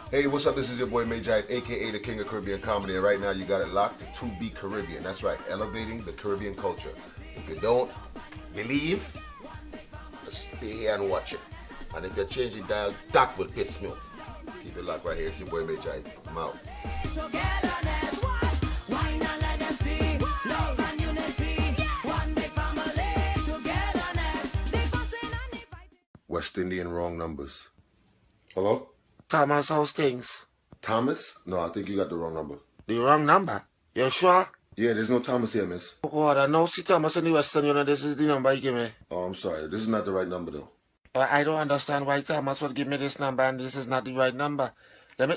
Hey, what's up? This is your boy Majah Hype, aka the King of Caribbean Comedy, and right now you got it locked to Be Caribbean. That's right, elevating the Caribbean culture. If you don't believe, just stay here and watch it. And if you change the dial, that will piss me off. Keep it locked right here. It's your boy Majah Hype. I'm out. West Indian wrong numbers. Hello? Thomas, how's things? Thomas? No, I think you got the wrong number. The wrong number? You sure? Yeah, there's no Thomas here, miss. Oh God, I know see Thomas in the Western Union. This is the number you give me. Oh, I'm sorry. This is not the right number, though. I don't understand why Thomas would give me this number and this is not the right number.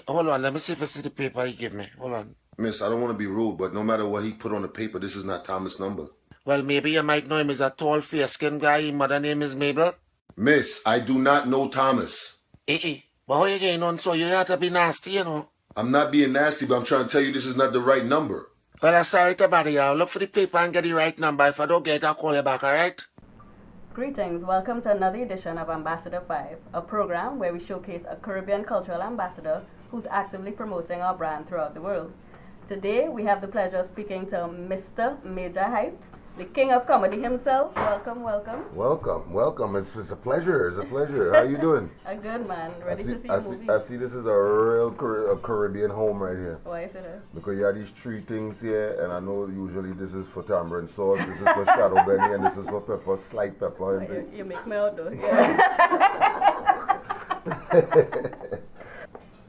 Hold on, let me see if it's the paper he give me. Hold on. Miss, I don't want to be rude, but no matter what he put on the paper, this is not Thomas' number. Well, maybe you might know him as a tall, fair-skinned guy. His mother name is Mabel. Miss, I do not know Thomas. But how you getting on so you have to be nasty, you know? I'm not being nasty, but I'm trying to tell you this is not the right number. Well, I'm sorry to bother you. I'll look for the paper and get the right number. If I don't get it, I'll call you back, alright? Greetings, welcome to another edition of Ambassador 5, a program where we showcase a Caribbean cultural ambassador who's actively promoting our brand throughout the world. Today, we have the pleasure of speaking to Mr. Majah Hype, the king of comedy himself. Welcome, welcome. Welcome. It's a pleasure. It's a pleasure. How you doing? A good man, ready to see movies. I see this is a real Caribbean home right here. Why is it that? Because you have these three things here, and I know usually this is for tamarind sauce, this is for shadow benny, and this is for pepper, slight pepper. Oh, you make me out though. Yeah.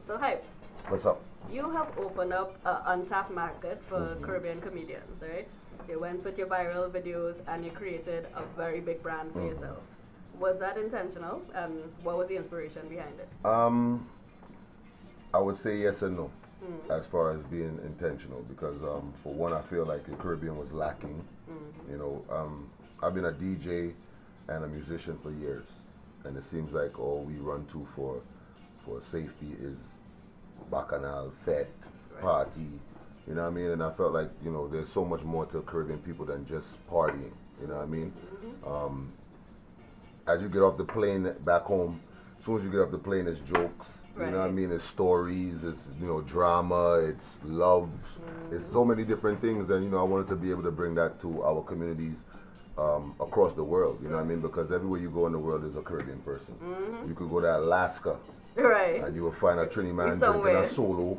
So, Hype. What's up? You have opened up an untapped market for Caribbean comedians, right? You went with your viral videos and you created a very big brand for yourself. Was that intentional, and what was the inspiration behind it? I would say yes and no, as far as being intentional, because for one, I feel like the Caribbean was lacking. You know, I've been a DJ and a musician for years, and it seems like all we run to for safety is bacchanal, fete, party. You know what I mean? And I felt like, you know, there's so much more to Caribbean people than just partying. You know what I mean? As you get off the plane back home, as soon as you get off the plane, it's jokes. You know what I mean? It's stories, it's, you know, drama, it's love. It's so many different things. And, you know, I wanted to be able to bring that to our communities across the world. You know what I mean? Because everywhere you go in the world, there's a Caribbean person. You could go to Alaska. Right. And you will find a Trini man drinking a solo.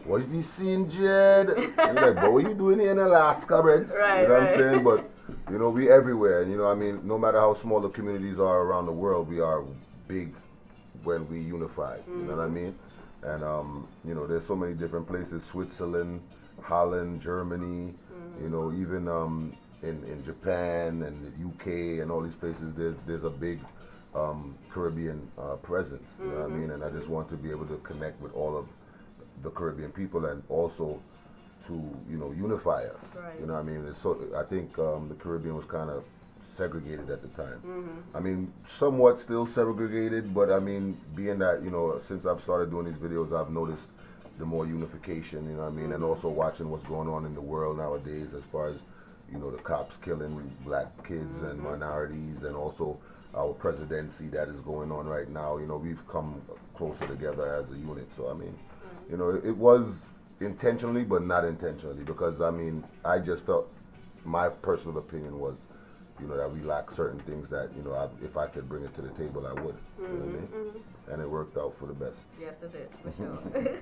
What's this scene, Jed? And you're like, but what are you doing here in Alaska, Brent? Right, you know what I'm saying? But, you know, we everywhere. And, you know, I mean, no matter how small the communities are around the world, we are big when we unify. You know what I mean? And, you know, there's so many different places. Switzerland, Holland, Germany, you know, even in Japan and the UK and all these places, there's a big Caribbean presence, you know what I mean? And I just want to be able to connect with all of the Caribbean people and also to, you know, unify us. Right. You know what I mean? So I think the Caribbean was kind of segregated at the time. I mean, somewhat still segregated, but I mean, being that, you know, since I've started doing these videos, I've noticed the more unification, you know what I mean? And also watching what's going on in the world nowadays as far as, you know, the cops killing black kids and minorities, and also our presidency that is going on right now. You know, we've come closer together as a unit. So, I mean, you know, it was intentionally, but not intentionally, because, I mean, I just felt, my personal opinion was, you know, that we lack certain things that, you know, if I could bring it to the table, I would. You know what I mean? And it worked out for the best. Yes, it did, for sure.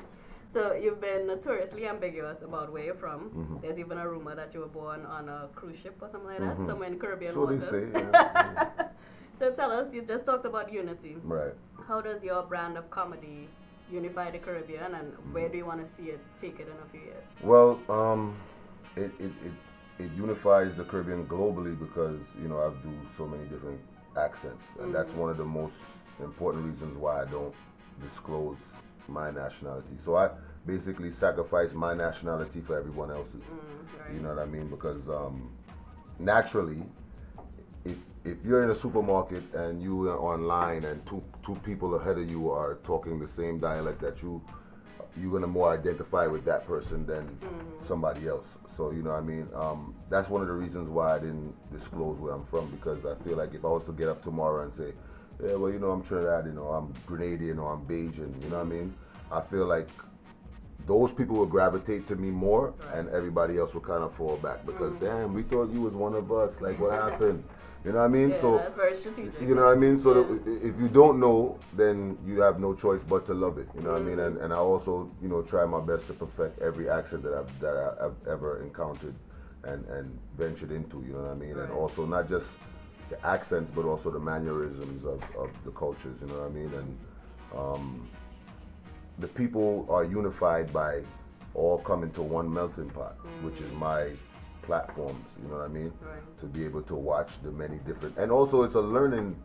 So you've been notoriously ambiguous about where you're from. There's even a rumor that you were born on a cruise ship or something like that, somewhere in Caribbean waters. So they say, yeah. So tell us, you just talked about unity. Right. How does your brand of comedy unify the Caribbean, and where do you want to see it take it in a few years? Well, it unifies the Caribbean globally because, you know, I do so many different accents, and that's one of the most important reasons why I don't disclose my nationality. So I basically sacrifice my nationality for everyone else's. Right. You know what I mean? Because naturally, if you're in a supermarket and you are online and two people ahead of you are talking the same dialect that you're gonna more identify with that person than somebody else. So, you know what I mean? That's one of the reasons why I didn't disclose where I'm from, because I feel like if I was to get up tomorrow and say, yeah, well, you know, I'm Trinidad, you know, I'm Grenadian or I'm Bajan, you know what I mean? I feel like those people would gravitate to me more, Right. and everybody else would kind of fall back because damn, we thought you was one of us. Like, what happened? You know what I mean? Yeah, So that's very strategic. you know what I mean? So Yeah. if you don't know, then you have no choice but to love it. You know what I mean? And I also, you know, try my best to perfect every accent that I've ever encountered and ventured into. You know what I mean? Right. And also not just the accents, but also the mannerisms of the cultures. You know what I mean? And the people are unified by all coming to one melting pot, which is my platforms, you know what I mean? Right. To be able to watch the many different, and also it's a learning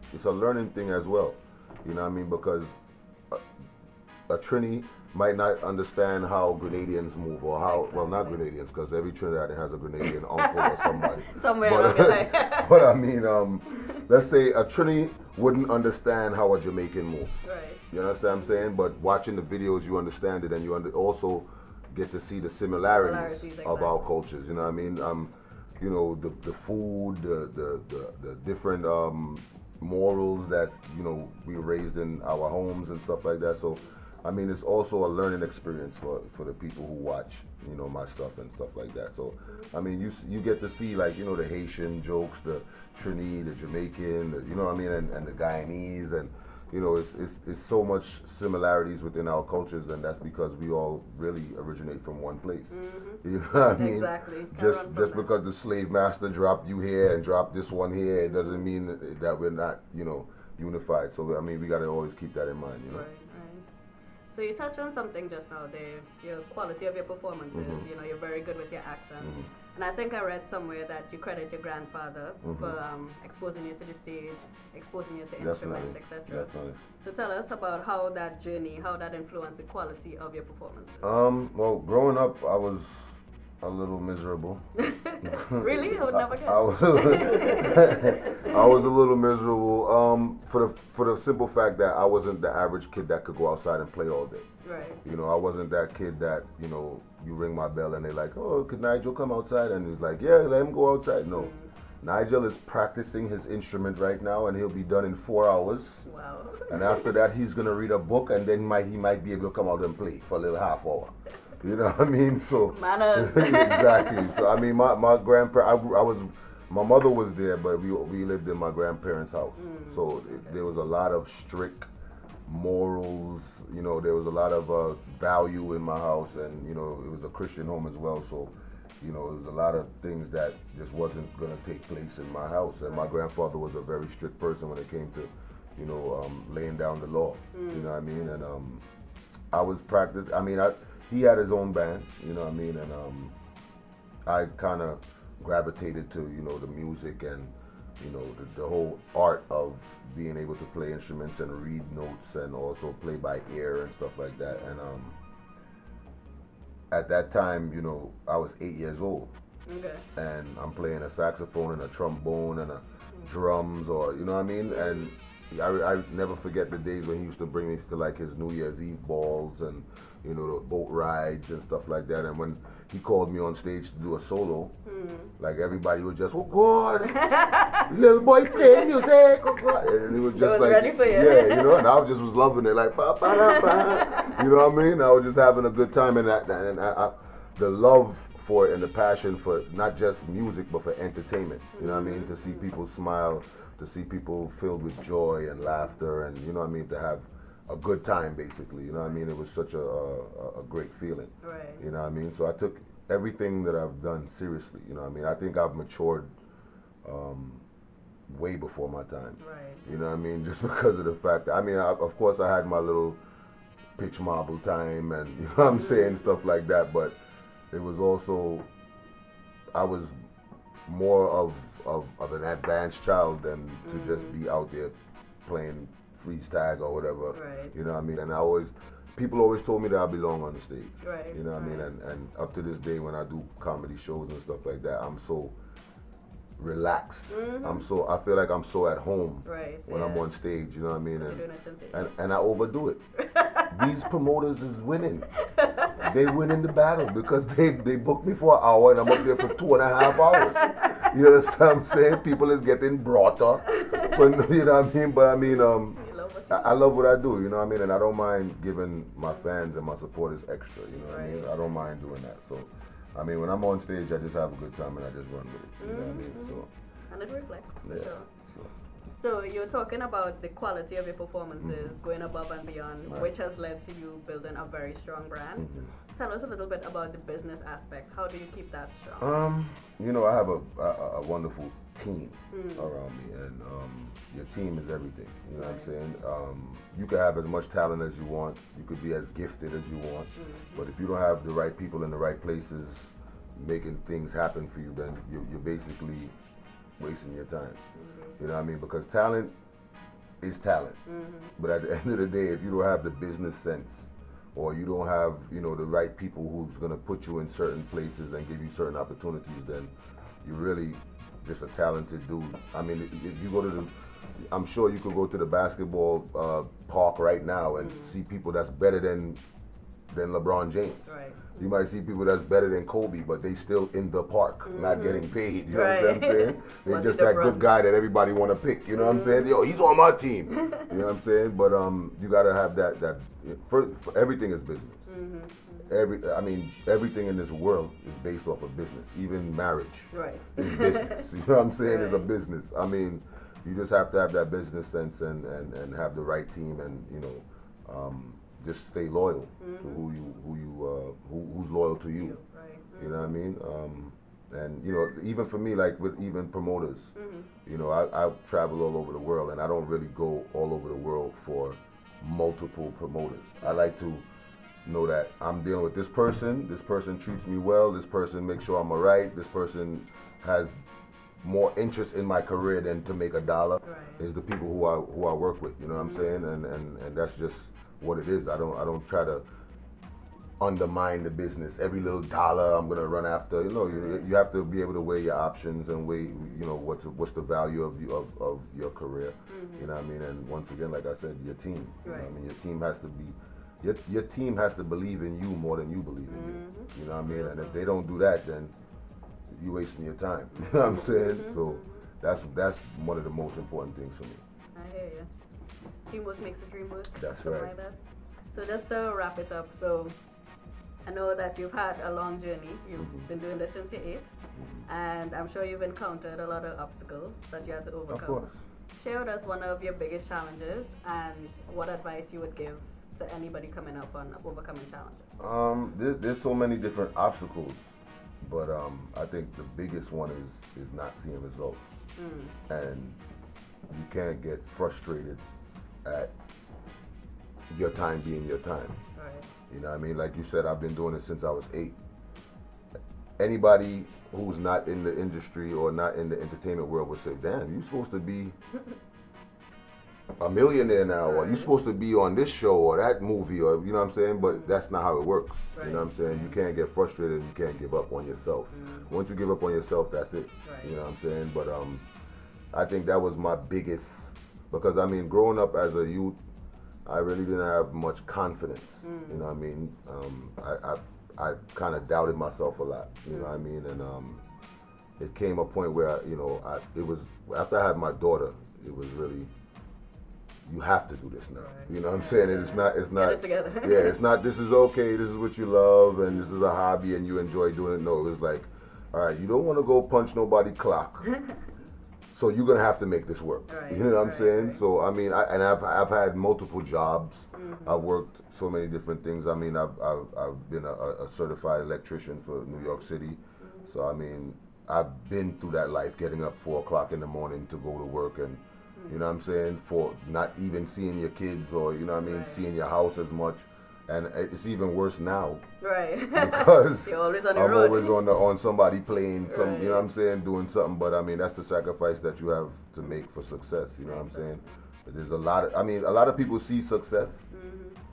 thing as well, you know what I mean? Because a Trini might not understand how Grenadians move, or how, well, not Grenadians, because every Trinidadian has a Grenadian uncle or somebody. Somewhere but, along the line. but I mean, let's say a Trini wouldn't understand how a Jamaican moves. Right. You understand what I'm saying? But watching the videos, you understand it, and you also get to see the similarities of our cultures. You know what I mean? You know, the food, the different morals that, you know, we raised in our homes and stuff like that. So, I mean, it's also a learning experience for the people who watch, you know, my stuff and stuff like that. So, I mean, you get to see, like, you know, the Haitian jokes, the Trini, the Jamaican, you know what I mean, and the Guyanese, and you know, it's so much similarities within our cultures, and that's because we all really originate from one place. You know what I mean? Exactly. Just because the slave master dropped you here and dropped this one here, it doesn't mean that we're not, you know, unified. So I mean, we got to always keep that in mind, you know. Right. So you touched on something just now, Dave, your quality of your performances. You know, you're very good with your accents. And I think I read somewhere that you credit your grandfather for exposing you to the stage, exposing you to instruments, etc. Definitely. So tell us about how that journey, how that influenced the quality of your performances. Well, growing up, I was a little miserable. Really? I would never guess. I was a little miserable. For the simple fact that I wasn't the average kid that could go outside and play all day. Right. You know, I wasn't that kid that, you know, you ring my bell and they're like, oh, could Nigel come outside? And he's like, yeah, let him go outside. No. Nigel is practicing his instrument right now, and he'll be done in 4 hours. Wow. And after that, he's gonna read a book, and then he might be able to come out and play for a little half hour. You know what I mean? So Manners. exactly. So I mean, my grandparents, my mother was there, but we lived in my grandparents' house. So there was a lot of strict morals. You know, there was a lot of value in my house, and you know, it was a Christian home as well. So, you know, there was a lot of things that just wasn't gonna take place in my house. And my grandfather was a very strict person when it came to, you know, laying down the law. You know what I mean? And I was practiced. I mean, he had his own band. You know what I mean? And I kind of gravitated to, you know, the music and, you know, the whole art of being able to play instruments and read notes and also play by ear and stuff like that. And at that time, you know, I was 8 years old. Okay. And I'm playing a saxophone and a trombone and a drums, or, you know what I mean? And I never forget the days when he used to bring me to like his New Year's Eve balls and, you know, the boat rides and stuff like that. And when he called me on stage to do a solo, like everybody was just, oh God, little boy playing music, oh God. And he was just like, ready for you. yeah, you know, and I just was loving it, like, ba, ba, da, ba. You know what I mean? I was just having a good time, and the love for it and the passion for not just music, but for entertainment. You know what I mean? To see people smile, to see people filled with joy and laughter, and you know what I mean, to have a good time, basically. You know what I mean? It was such a great feeling. Right. You know what I mean? So I took everything that I've done seriously. You know what I mean? I think I've matured way before my time. Right. You know what I mean? Just because of the fact that, I mean, of course I had my little pitch marble time and, you know what I'm saying, stuff like that, but it was also, I was more of an advanced child than to just be out there playing freeze tag or whatever. Right. You know what I mean? And people always told me that I belong on the stage. Right. You know what I mean? And up to this day when I do comedy shows and stuff like that, I'm so relaxed. I feel like I'm so at home when I'm on stage, you know what I mean? And I overdo it. These promoters is winning. They winning the battle because they booked me for an hour and I'm up there for 2.5 hours. You understand what I'm saying? People is getting brought up. But, you know what I mean? But I mean, You love what I love what I do, you know what I mean? And I don't mind giving my fans and my supporters extra, you know what I mean? I don't mind doing that. So, I mean, when I'm on stage, I just have a good time and I just run with it, you know what I mean? So, and it reflects, for yeah. sure. So you're talking about the quality of your performances, going above and beyond, which has led to you building a very strong brand. Tell us a little bit about the business aspect. How do you keep that strong? You know, I have a wonderful team around me, and your team is everything. You know what I'm saying? You can have as much talent as you want. You could be as gifted as you want, but if you don't have the right people in the right places making things happen for you, then you're basically wasting your time. You know what I mean? Because talent is talent. But at the end of the day, if you don't have the business sense, or you don't have, you know, the right people who's gonna put you in certain places and give you certain opportunities, then you're really just a talented dude. I mean, if you go to I'm sure you could go to the basketball park right now and see people that's better than LeBron James. Right. You might see people that's better than Kobe, but they still in the park, not getting paid. You know what I'm saying? They're just that good guy that everybody want to pick. You know what I'm saying? Yo, he's on my team. You know what I'm saying? But you gotta have that. For everything is business. I mean, everything in this world is based off of business. Even marriage is business. You know what I'm saying? It's a business. I mean, you just have to have that business sense and have the right team, and you know, just stay loyal to who's loyal to you. You know what I mean? And you know, even for me, like with even promoters, you know, I travel all over the world, and I don't really go all over the world for multiple promoters. I like to know that I'm dealing with this person treats me well, this person makes sure I'm alright, this person has more interest in my career than to make a dollar. Is the people who I work with, you know what I'm saying? And that's just what it is. I don't try to undermine the business. Every little dollar I'm gonna run after. You know, you have to be able to weigh your options and weigh, you know, what's the value of your career. You know what I mean? And once again, like I said, your team. You know what I mean? Your team has to be your team has to believe in you more than you believe in you. You know what I mean? And if they don't do that, then you wasting your time. You know what I'm saying? So that's one of the most important things for me. I hear you. Teamwork makes the dream work. That's something right. Like that. So just to wrap it up, so I know that you've had a long journey. You've been doing this since you're 8, and I'm sure you've encountered a lot of obstacles that you had to overcome. Of course. Share with us one of your biggest challenges and what advice you would give to anybody coming up on overcoming challenges. There's so many different obstacles, but I think the biggest one is not seeing results, and you can't get frustrated at your time being your time. You know what I mean? Like you said, I've been doing it since I was 8. Anybody who's not in the industry or not in the entertainment world would say, damn, you're supposed to be a millionaire now, or you're supposed to be on this show or that movie, or you know what I'm saying? But that's not how it works. You know what I'm saying? You can't get frustrated, you can't give up on yourself. Once you give up on yourself, that's it. You know what I'm saying? But I think that was my biggest, because I mean, growing up as a youth, I really didn't have much confidence. You know what I mean? I kind of doubted myself a lot. You know what I mean? And it came a point where, you know, it was after I had my daughter, it was really, you have to do this now. You know what I'm saying? It's not. Get it together. Yeah, it's not. This is okay. This is what you love, and this is a hobby, and you enjoy doing it. No, it was like, all right, you don't want to go punch nobody clock. So you're gonna have to make this work. You know what I'm saying? So I mean, I've had multiple jobs. I've worked so many different things. I mean, I've been a certified electrician for New York City. So I mean, I've been through that life, getting up 4 o'clock in the morning to go to work, and you know what I'm saying, for not even seeing your kids, or you know what I mean, seeing your house as much. And it's even worse now. Because you're always on the I'm road. always on somebody playing some, you know what I'm saying, doing something. But I mean, that's the sacrifice that you have to make for success. You know what I'm saying? There's a lot of people see success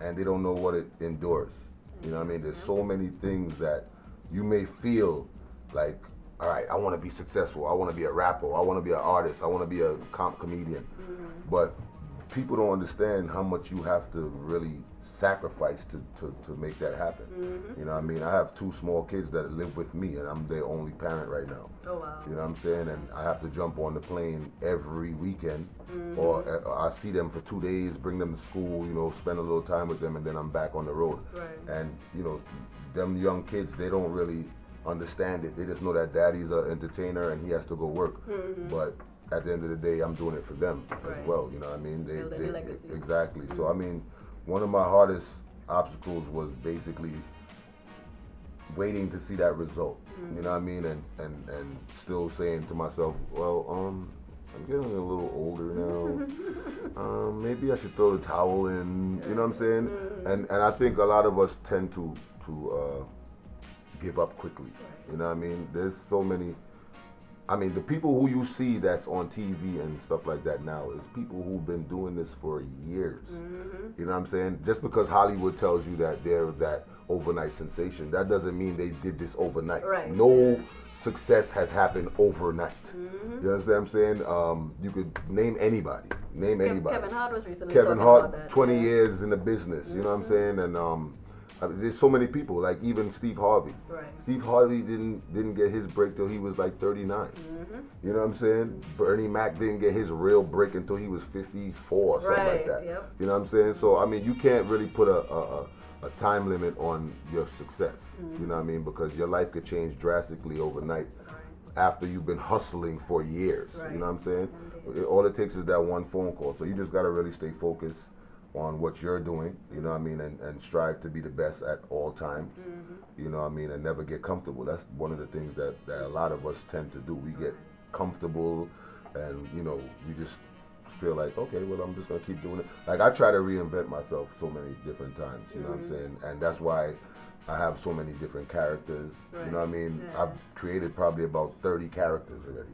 and they don't know what it endures. You know what I mean? There's so many things that you may feel like, all right, I want to be successful. I want to be a rapper. I want to be an artist. I want to be a comedian. But people don't understand how much you have to really sacrifice to make that happen. You know what I mean? I have 2 small kids that live with me, and I'm their only parent right now. Oh, wow. You know what I'm saying? And I have to jump on the plane every weekend, or I see them for 2 days, bring them to school, you know, spend a little time with them, and then I'm back on the road. Right. And, you know, them young kids, they don't really understand it. They just know that daddy's an entertainer and he has to go work. But at the end of the day, I'm doing it for them as well. You know what I mean? Exactly. So, I mean, one of my hardest obstacles was basically waiting to see that result. You know what I mean? And still saying to myself, well, I'm getting a little older now. Maybe I should throw the towel in. You know what I'm saying? And I think a lot of us tend to give up quickly. You know what I mean? There's so many. I mean, the people who you see that's on TV and stuff like that now is people who've been doing this for years. You know what I'm saying? Just because Hollywood tells you that they're that overnight sensation, that doesn't mean they did this overnight. Right. No success has happened overnight. You understand what I'm saying? You could name anybody. Kevin Hart was recently Kevin talking Hart, about that. 20 years in the business. You know what I'm saying? And I mean, there's so many people, like even Steve Harvey. Right. Steve Harvey didn't get his break till he was like 39. You know what I'm saying? Bernie Mac didn't get his real break until he was 54 or something like that. Yep. You know what I'm saying? So I mean, you can't really put a time limit on your success. You know what I mean? Because your life could change drastically overnight after you've been hustling for years. You know what I'm saying? All it takes is that one phone call. So you just gotta really stay focused on what you're doing, you know what I mean, and strive to be the best at all times, you know what I mean, and never get comfortable. That's one of the things that a lot of us tend to do. We get comfortable and, you know, we just feel like, okay, well, I'm just going to keep doing it. Like, I try to reinvent myself so many different times, you know what I'm saying, and that's why I have so many different characters, you know what I mean. I've created probably about 30 characters already,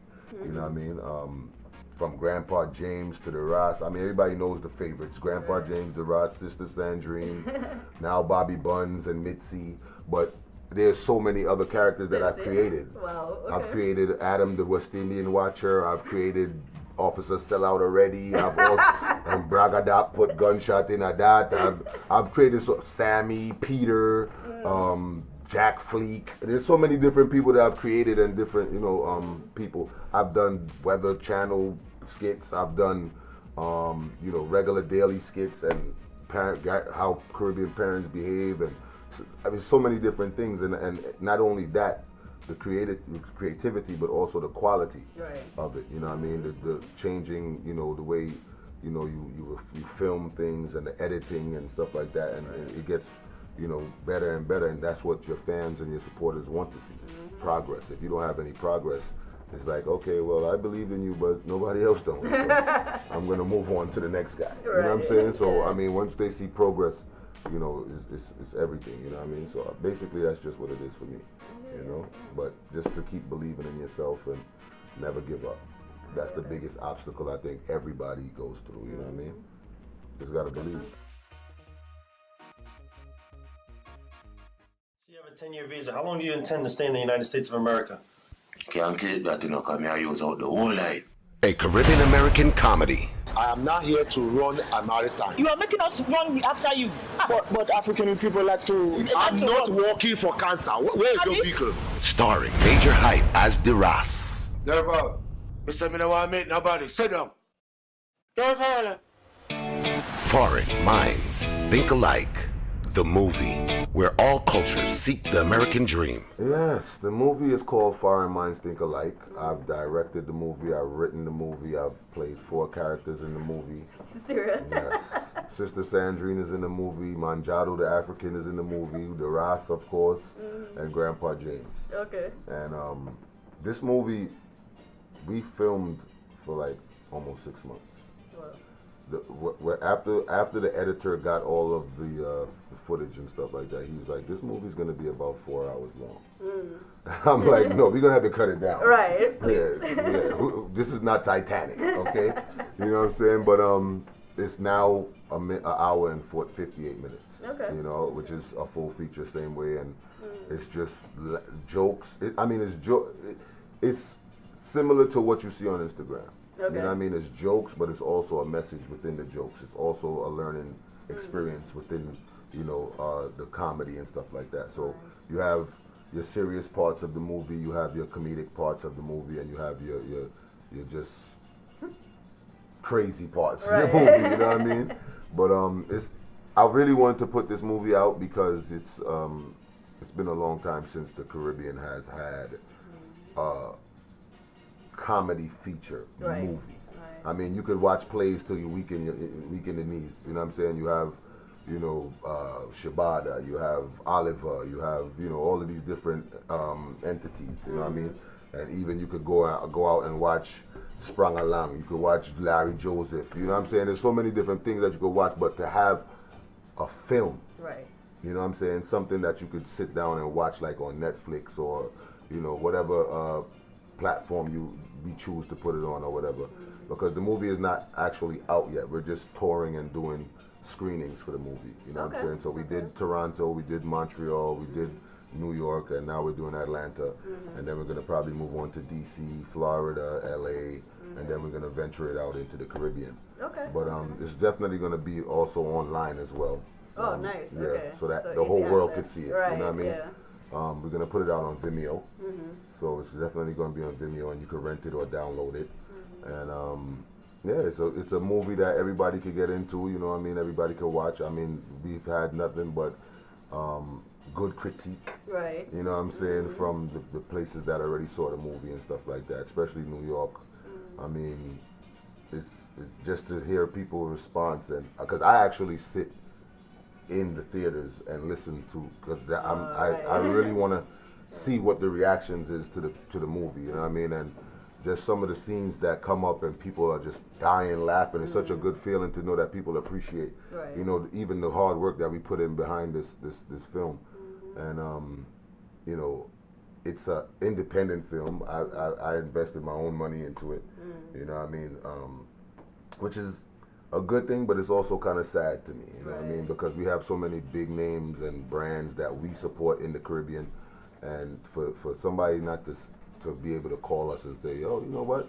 you know what I mean. From Grandpa James to the Ross. I mean, everybody knows the favorites. Grandpa James, the Ross, Sister Sandrine, now Bobby Buns and Mitzi. But there's so many other characters that I've created. Wow, okay. I've created Adam, the West Indian Watcher. I've created Officer Sellout already. I've also, and Bragadop put gunshot in a that. I've created Sammy, Peter, Jack Fleek. There's so many different people that I've created and different, you know, people. I've done Weather Channel skits. I've done, you know, regular daily skits and how Caribbean parents behave, and I mean, so many different things. And not only that, the creativity, but also the quality of it. You know what I mean? The changing, you know, the way, you know, you film things and the editing and stuff like that, and it gets, you know, better and better, and that's what your fans and your supporters want to see. Progress. If you don't have any progress, it's like, okay, well, I believed in you, but nobody else don't. So I'm gonna move on to the next guy. You know what I'm saying? So I mean, once they see progress, you know, it's everything. You know what I mean? So basically, that's just what it is for me. You know, but just to keep believing in yourself and never give up. That's the biggest obstacle I think everybody goes through. You know what I mean? Just gotta believe. So you have a 10-year visa. How long do you intend to stay in the United States of America? Can't keep that, you know, because I use out the whole life. A Caribbean American comedy. I am not here to run a marathon. You are making us run after you. But African people like to. I'm not walking for cancer. Where is your vehicle? Starring Majah Hype as Deras. Never. Mr. Me no want to meet nobody. Sit down. Never. Foreign Minds Think Alike. The movie, where all cultures seek the American dream. Yes, the movie is called Foreign Minds Think Alike. I've directed the movie, I've written the movie, I've played 4 characters in the movie. Serious? Yes. Sister Sandrine is in the movie, Manjado the African is in the movie, the Ras, of course, and Grandpa James. Okay. And this movie, we filmed for like almost 6 months. After the editor got all of the footage and stuff like that, he was like, this movie's going to be about 4 hours long. I'm like, no, we're going to have to cut it down. Right. Yeah. This is not Titanic, okay? You know what I'm saying? But it's now an hour and 58 minutes. Okay. You know, which is a full feature same way, and it's just jokes. It's similar to what you see on Instagram. Okay. You know what I mean? It's jokes, but it's also a message within the jokes. It's also a learning experience within, you know, the comedy and stuff like that. So you have your serious parts of the movie, you have your comedic parts of the movie, and you have your just crazy parts of the movie. You know what I mean? But I really wanted to put this movie out because it's been a long time since the Caribbean has had a comedy feature movie. I mean, you could watch plays till you weaken the knees. You know what I'm saying? You have, you know, Shabada, you have Oliver, you have, you know, all of these different entities. You know what I mean? And even you could go out and watch Sprung Along. You could watch Larry Joseph. You know what I'm saying? There's so many different things that you could watch, but to have a film, you know what I'm saying? Something that you could sit down and watch, like on Netflix or, you know, whatever platform we choose to put it on or whatever. Because the movie is not actually out yet. We're just touring and doing screenings for the movie. You know what I'm saying? So we did Toronto, we did Montreal, we did New York, and now we're doing Atlanta. And then we're going to probably move on to DC, Florida, LA, and then we're going to venture it out into the Caribbean. But it's definitely going to be also online as well. Oh, nice. Yeah, so that the whole world could see it. You know what I mean? We're going to put it out on Vimeo. So it's definitely going to be on Vimeo, and you can rent it or download it. And yeah, it's a movie that everybody could get into, you know what I mean? Everybody could watch. I mean, we've had nothing but good critique, you know what I'm saying, from the places that already saw the movie and stuff like that, especially New York. I mean, it's just to hear people's response, and because I actually sit in the theaters and listen to, because I really want to see what the reactions is to the movie, you know what I mean? And just some of the scenes that come up and people are just dying laughing. It's such a good feeling to know that people appreciate, you know, even the hard work that we put in behind this film. And you know, it's a independent film. I invested my own money into it, you know what I mean, which is a good thing, but it's also kind of sad to me, you know what I mean, because we have so many big names and brands that we support in the Caribbean, and for somebody not to be able to call us and say, yo, you know what,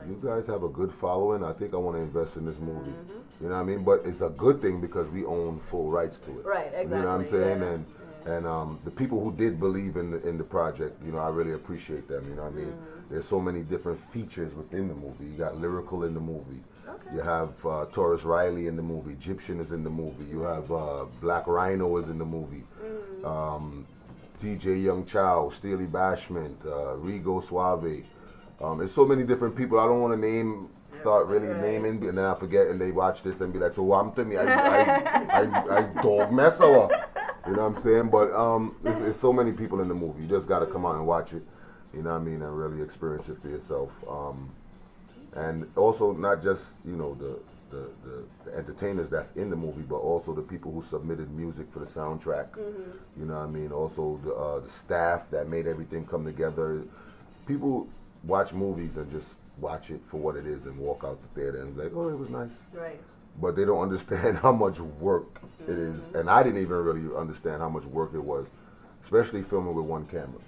you guys have a good following, I think I want to invest in this movie. You know what I mean? But it's a good thing because we own full rights to it. Exactly. You know what I'm saying? And the people who did believe in the project, you know, I really appreciate them. You know what I mean? There's so many different features within the movie. You got lyrical in the movie. You have Taurus Riley in the movie. Egyptian is in the movie. You have Black Rhino is in the movie. DJ Young Chow, Steely Bashment, Rigo Suave. There's so many different people. I don't want to start really naming, and then I forget, and they watch this and be like, so what to me? I dog mess up. You know what I'm saying? But it's so many people in the movie. You just got to come out and watch it. You know what I mean? And really experience it for yourself. And also not just, you know, the entertainers that's in the movie, but also the people who submitted music for the soundtrack. You know what I mean? Also the staff that made everything come together. People watch movies and just watch it for what it is and walk out the theater and be like, oh, it was nice. But they don't understand how much work it is. And I didn't even really understand how much work it was, especially filming with one camera.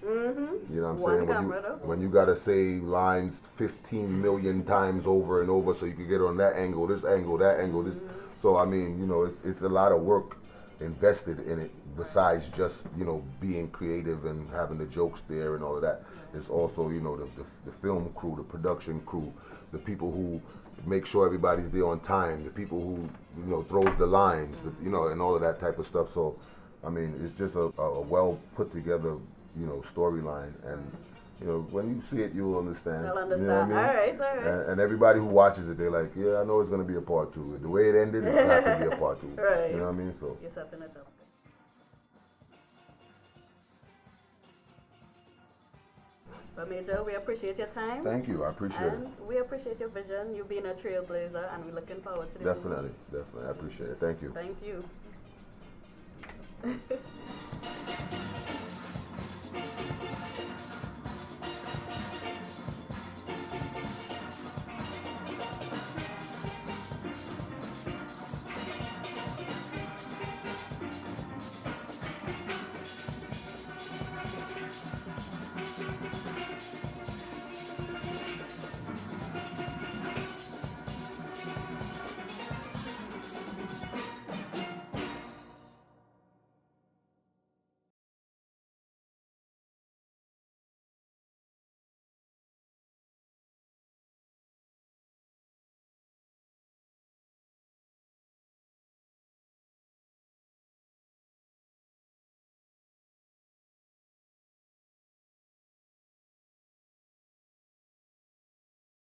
You know what I'm saying? When you gotta say lines 15 million times over and over so you can get on that angle, this angle, that angle, this. So I mean, you know, it's a lot of work invested in it besides just, you know, being creative and having the jokes there and all of that. It's also, you know, the film crew, the production crew, the people who make sure everybody's there on time, the people who, you know, throws the lines, you know, and all of that type of stuff. So I mean, it's just a well put together, you know, storyline, and you know, when you see it, you'll understand. I'll understand. You know what I mean? All right. And everybody who watches it, they're like, yeah, I know it's gonna be a part 2. The way it ended, it's not gonna be a part 2. You know what I mean? So. You're setting it up. But Majah, we appreciate your time. Thank you. I appreciate it. And we appreciate your vision. You being a trailblazer, and we're looking forward to the Definitely. I appreciate it. Thank you. Thank you.